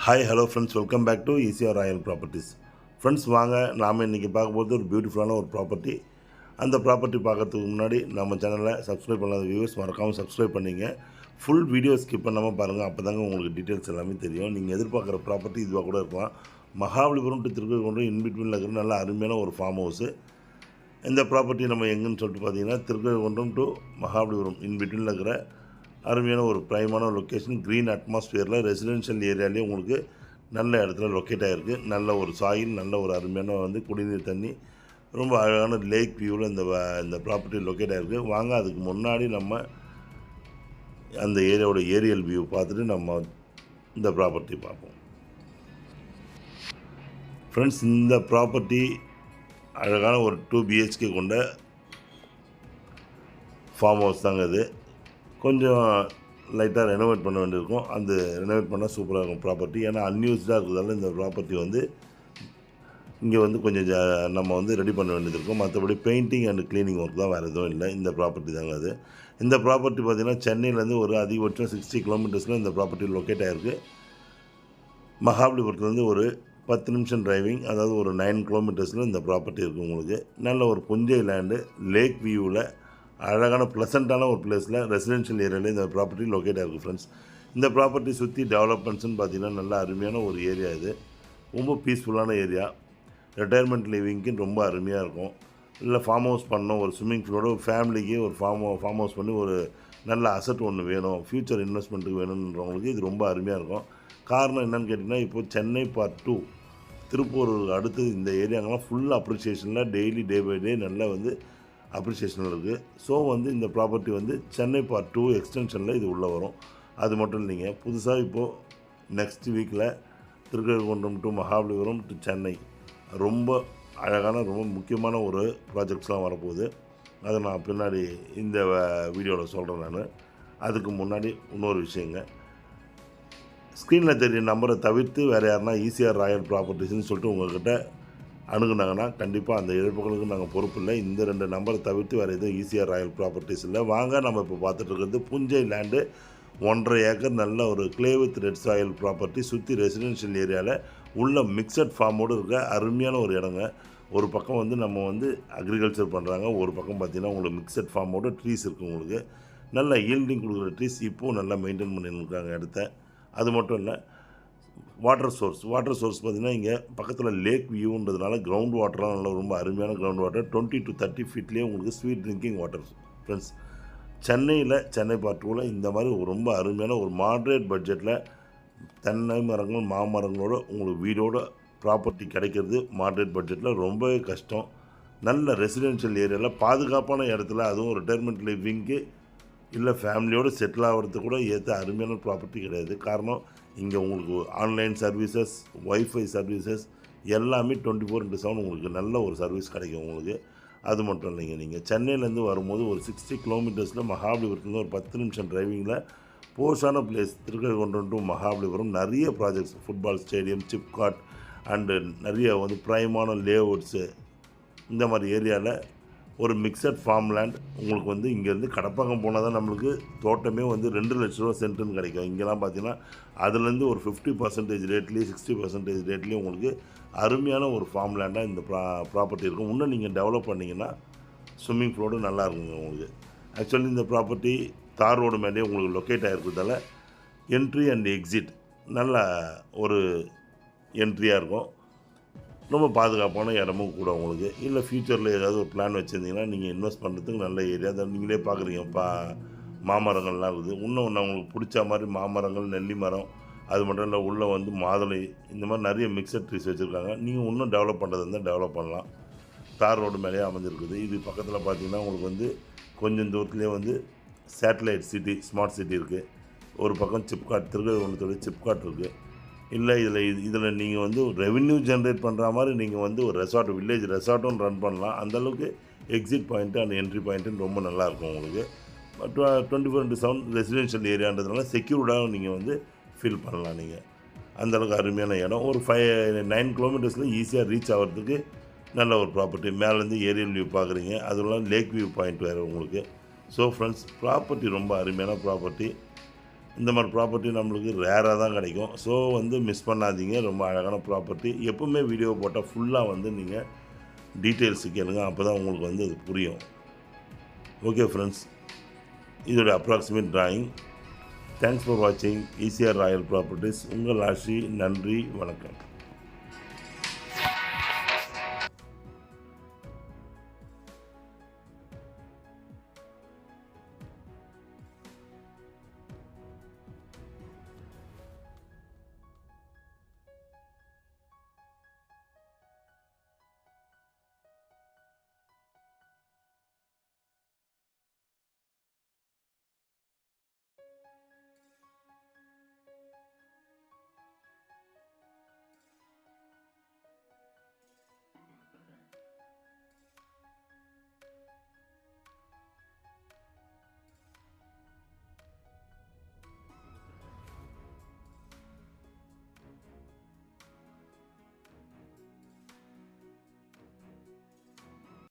Hi hello friends, welcome back to ECR royal properties. Friends, வாங்க நாம் இன்றைக்கி பார்க்கும்போது ஒரு பியூட்டிஃபுல்லான ஒரு ப்ராப்பர்ட்டி. அந்த ப்ராப்பர்ட்டி பார்க்கறதுக்கு முன்னாடி நம்ம சேனலை சப்ஸ்கிரைப் பண்ணாத வியூவர்ஸ் மறக்காமல் சப்ஸ்கிரைப் பண்ணிங்க. ஃபுல் வீடியோ ஸ்கிப் பண்ணாமல் பாருங்கள், அப்போ தாங்க உங்களுக்கு டீட்டெயில்ஸ் எல்லாமே தெரியும். நீங்கள் எதிர்பார்க்குற ப்ராப்பர்ட்டி இதுவாக கூட இருக்கலாம். மகாபலிபுரம் டு திருக்கழுக்குன்றம் இன்பிட்வீனில் இருக்கிற நல்ல அருமையான ஒரு ஃபார்ம் ஹவுஸு. இந்த ப்ராப்பர்ட்டி நம்ம எங்கேன்னு சொல்லிட்டு பார்த்தீங்கன்னா, திருக்கழுக்குன்றம் டு மகாபலிபுரம் இன்பிட்வீனில் இருக்கிற அருமையான ஒரு ப்ரைமான லொக்கேஷன், க்ரீன் அட்மாஸ்ஃபியரில் ரெசிடென்ஷியல் ஏரியாலேயே உங்களுக்கு நல்ல இடத்துல லொக்கேட் ஆகிருக்கு. நல்ல ஒரு சாயில், நல்ல ஒரு அருமையான குடிநீர் தண்ணி, ரொம்ப அழகான லேக் வியூவில் இந்த ப்ராப்பர்ட்டி லொக்கேட் ஆகிருக்கு. வாங்க, அதுக்கு முன்னாடி நம்ம அந்த ஏரியாவோட ஏரியல் வியூ பார்த்துட்டு நம்ம இந்த ப்ராப்பர்ட்டி பார்ப்போம். ஃப்ரெண்ட்ஸ், இந்த ப்ராப்பர்ட்டி அழகான ஒரு 2 BHK கொண்ட ஃபார்ம் ஹவுஸ் தாங்க இது. கொஞ்சம் லைட்டாக ரெனோவேட் பண்ண வேண்டியிருக்கும். அந்த ரெனோவேட் பண்ணால் சூப்பராக இருக்கும் ப்ராப்பர்ட்டி. ஏன்னா அன்யூஸ்டாக இருக்கிறதால இந்த ப்ராப்பர்ட்டி இங்கே கொஞ்சம் நம்ம ரெடி பண்ண வேண்டியது இருக்கும். மற்றபடி பெயிண்டிங் அண்ட் க்ளீனிங் ஒர்க் தான், வேறு எதுவும் இல்லை. இந்த ப்ராப்பர்ட்டி தாங்க அது. இந்த ப்ராப்பர்ட்டி பார்த்திங்கன்னா சென்னையிலேருந்து ஒரு அதிகபட்சம் 60 கிலோமீட்டர்ஸில் இந்த ப்ராப்பர்ட்டி லொக்கேட் ஆகிருக்கு. மகாபலிபுரத்துலேருந்து ஒரு 10 நிமிஷம் டிரைவிங், அதாவது ஒரு 9 கிலோமீட்டர்ஸில் இந்த ப்ராப்பர்ட்டி இருக்குது உங்களுக்கு. நல்ல ஒரு புஞ்சை லேண்டு, லேக் வியூவில் அழகான ப்ளசண்ட்டான ஒரு பிளேஸில் ரெசிடென்ஷியல் ஏரியாவில் இந்த ப்ராப்பர்ட்டி லொக்கேட் ஆகிருக்கு. ஃப்ரெண்ட்ஸ், இந்த ப்ராப்பர்ட்டி சுற்றி டெவலப்மெண்ட்ஸ்னு பார்த்திங்கன்னா நல்ல அருமையான ஒரு ஏரியா. இது ரொம்ப பீஸ்ஃபுல்லான ஏரியா. ரிட்டையர்மெண்ட் லிவிங்க்கு ரொம்ப அருமையாக இருக்கும். இல்லை ஃபார்ம் ஹவுஸ் பண்ணணும், ஒரு ஸ்விம்மிங் பூலோட ஒரு ஃபேமிலிக்கு ஒரு ஃபார்ம் ஹவுஸ் பண்ணி ஒரு நல்ல அசட் ஒன்று வேணும், ஃப்யூச்சர் இன்வெஸ்ட்மெண்ட்டுக்கு வேணுன்றவங்களுக்கு இது ரொம்ப அருமையாக இருக்கும். காரணம் என்னென்னு கேட்டிங்கன்னா, இப்போது சென்னை பார்ட் 2 திருப்பூர் அடுத்து இந்த ஏரியாங்கெல்லாம் ஃபுல் அப்ரிசியேஷனில் டெய்லி டே பை டே நல்லா அப்ரிசியேஷனில் இருக்குது. ஸோ இந்த ப்ராப்பர்ட்டி சென்னை பார்ட் 2 எக்ஸ்டென்ஷனில் இது உள்ளே வரும். அது மட்டும் இல்லைங்க, புதுசாக இப்போது நெக்ஸ்ட் வீக்கில் திருக்கழுக்குன்றம் டு மகாபலிபுரம் டு சென்னை ரொம்ப அழகான ரொம்ப முக்கியமான ஒரு ப்ராஜெக்ட்ஸ்லாம் வரப்போகுது. அதை நான் பின்னாடி இந்த வீடியோவில் சொல்கிறேன். நான் அதுக்கு முன்னாடி இன்னொரு விஷயங்க, ஸ்க்ரீனில் தெரிய நம்பரை தவிர்த்து வேறு யாருன்னா ஈசிஆர் ராயல் ப்ராப்பர்ட்டிஸ்ன்னு சொல்லிட்டு உங்கள்கிட்ட அணுகுனாங்கன்னா கண்டிப்பாக அந்த இழப்புகளுக்கு நாங்கள் பொறுப்பு இல்லை. இந்த 2 நம்பரை தவிர்த்து வேறு எதுவும் ஈசிஆர் ராயல் ப்ராப்பர்ட்டிஸ் இல்லை. வாங்க, நம்ம இப்போ பார்த்துட்டு இருக்கிறது புஞ்சை லேண்டு, 1.5 ஏக்கர் நல்ல ஒரு clay with red soil property. சுற்றி ரெசிடென்ஷியல் ஏரியாவில் உள்ள மிக்சட் ஃபார்மோடு இருக்க அருமையான ஒரு இடங்க. ஒரு பக்கம் நம்ம அக்ரிகல்ச்சர் பண்ணுறாங்க, ஒரு பக்கம் பார்த்திங்கன்னா உங்களுக்கு மிக்சட் ஃபார்மோட ட்ரீஸ் இருக்குது. உங்களுக்கு நல்ல ஈல்டிங் கொடுக்குற ட்ரீஸ் இப்போது நல்லா மெயின்டைன் பண்ணியிருக்காங்க இடத்த. அது மட்டும் இல்லை, வாட்டர் சோர்ஸ் பார்த்திங்கன்னா இங்கே பக்கத்தில் லேக் வியூன்றதுனால கிரவுண்ட் வாட்டர்லாம் நல்லா ரொம்ப அருமையான கிரவுண்ட் வாட்டர். 20 to 30 ஃபீட்லேயே உங்களுக்கு sweet drinking water. Friends, Chennai part 2ல் இந்த மாதிரி ரொம்ப அருமையான ஒரு மாட்ரேட் பட்ஜெட்டில் தென்னை மரங்கள் மாமரங்களோட உங்களுக்கு வீடோட ப்ராப்பர்ட்டி கிடைக்கிறது மாட்ரேட் பட்ஜெட்டில் ரொம்பவே கஷ்டம். நல்ல ரெசிடென்ஷியல் ஏரியாவில் பாதுகாப்பான இடத்துல, அதுவும் ரிட்டையர்மெண்ட் லிவிங்க்கு இல்லை ஃபேமிலியோடு செட்டில் ஆகிறதுக்கு கூட ஏற்ற அருமையான ப்ராப்பர்ட்டி கிடையாது. காரணம், இங்கே உங்களுக்கு ஆன்லைன் சர்வீசஸ், ஒய்ஃபை சர்வீசஸ் எல்லாமே 24/7 உங்களுக்கு நல்ல ஒரு சர்வீஸ் கிடைக்கும் உங்களுக்கு. அது மட்டும் இல்லைங்க, நீங்கள் சென்னையிலேருந்து வரும்போது ஒரு 60 கிலோமீட்டர்ஸில் மகாபலிபுரத்துலேருந்து ஒரு 10 நிமிஷம் டிரைவிங்கில் போர்ஸான பிளேஸ் திருக்கழுக்குன்றம் டு மகாபலிபுரம். நிறைய projects, football stadium, SIPCOT and நிறைய ப்ரைமான லேஅவுட்ஸு, இந்த மாதிரி ஏரியாவில் ஒரு மிக்சட் ஃபார்ம் லேண்ட் உங்களுக்கு இங்கேருந்து கடப்பாக்கம் போனால் தான் நம்மளுக்கு தோட்டமே 2 லட்ச ரூபா சென்ட்டுன்னு கிடைக்கும். இங்கெல்லாம் பார்த்தீங்கன்னா அதுலேருந்து ஒரு 50% ரேட்லேயும் 60% ரேட்லேயும் உங்களுக்கு அருமையான ஒரு ஃபார்ம் லேண்டாக இந்த ப்ராப்பர்ட்டி இருக்கும். இன்னும் நீங்கள் டெவலப் பண்ணிங்கன்னா ஸ்விம்மிங் பூலோடு நல்லா இருக்குங்க உங்களுக்கு. ஆக்சுவலி இந்த ப்ராப்பர்ட்டி தார் ரோடு மேலேயே உங்களுக்கு லொக்கேட் ஆகிருக்கிறதால என்ட்ரி அண்ட் எக்ஸிட் நல்ல ஒரு என்ட்ரியாக இருக்கும். ரொம்ப பாதுகாப்பான இடமும் கூட உங்களுக்கு. இல்லை ஃப்யூச்சரில் ஏதாவது ஒரு பிளான் வச்சுருந்தீங்கன்னா நீங்கள் இன்வெஸ்ட் பண்ணுறதுக்கு நல்ல ஏரியா தான். நீங்களே பார்க்குறீங்க, மாமரங்கள்லாம் இருக்குது. இன்னும் உங்களுக்கு பிடிச்ச மாதிரி மாமரங்கள், நெல்லி மரம், அது மட்டும் இல்லை உள்ளே மாதுளை, இந்த மாதிரி நிறைய மிக்சட் ட்ரீஸ் வச்சுருக்காங்க. நீங்கள் இன்னும் டெவலப் பண்ணுறது இருந்தால் டெவலப் பண்ணலாம். தார் ரோடு மேலேயே அமைஞ்சிருக்குது. இது பக்கத்தில் பார்த்தீங்கன்னா உங்களுக்கு கொஞ்சம் தூரத்துலேயே சேட்டலைட் சிட்டி, ஸ்மார்ட் சிட்டி இருக்குது. ஒரு பக்கம் சிப்காட், திருக்கழுக்குன்றத்தோட சிப்காட் இருக்குது. இல்லை இதில் நீங்கள் ரெவென்யூ ஜென்ரேட் பண்ணுற மாதிரி நீங்கள் ஒரு ரெசார்ட், வில்லேஜ் ரெசார்ட்டும் ரன் பண்ணலாம். அந்தளவுக்கு எக்ஸிட் பாயிண்ட்டு அண்ட் என்ட்ரி பாயிண்ட்டுன்னு ரொம்ப நல்லாயிருக்கும் உங்களுக்கு. 24/7 ரெசிடென்ஷியல் ஏரியான்றதுனால செக்யூர்டாக நீங்கள் ஃபீல் பண்ணலாம். நீங்கள் அந்தளவுக்கு அருமையான இடம். ஒரு 9 கிலோமீட்டர்ஸில் ஈஸியாக ரீச் ஆகிறதுக்கு நல்ல ஒரு ப்ராப்பர்ட்டி. மேலேருந்து ஏரியல் வியூ பார்க்குறீங்க, அதுலாம் லேக் வியூ பாயிண்ட் வேறு உங்களுக்கு. ஸோ ஃப்ரெண்ட்ஸ், ப்ராப்பர்ட்டி ரொம்ப அருமையான ப்ராப்பர்ட்டி. இந்த மாதிரி ப்ராப்பர்ட்டி நம்மளுக்கு ரேராக தான் கிடைக்கும். ஸோ வந்து மிஸ் பண்ணாதீங்க. ரொம்ப அழகான ப்ராப்பர்ட்டி. எப்பவுமே வீடியோ போட்டால் ஃபுல்லாக வந்து நீங்கள் டீட்டெயில்ஸு கேளுங்க. அப்போ தான் உங்களுக்கு வந்து அது புரியும். ஓகே ஃப்ரெண்ட்ஸ், இதோட அப்ராக்சிமேட் டிராயிங். தேங்க்ஸ் ஃபார் வாட்சிங். ECR royal properties. உங்கள் ஆஷி. நன்றி, வணக்கம்.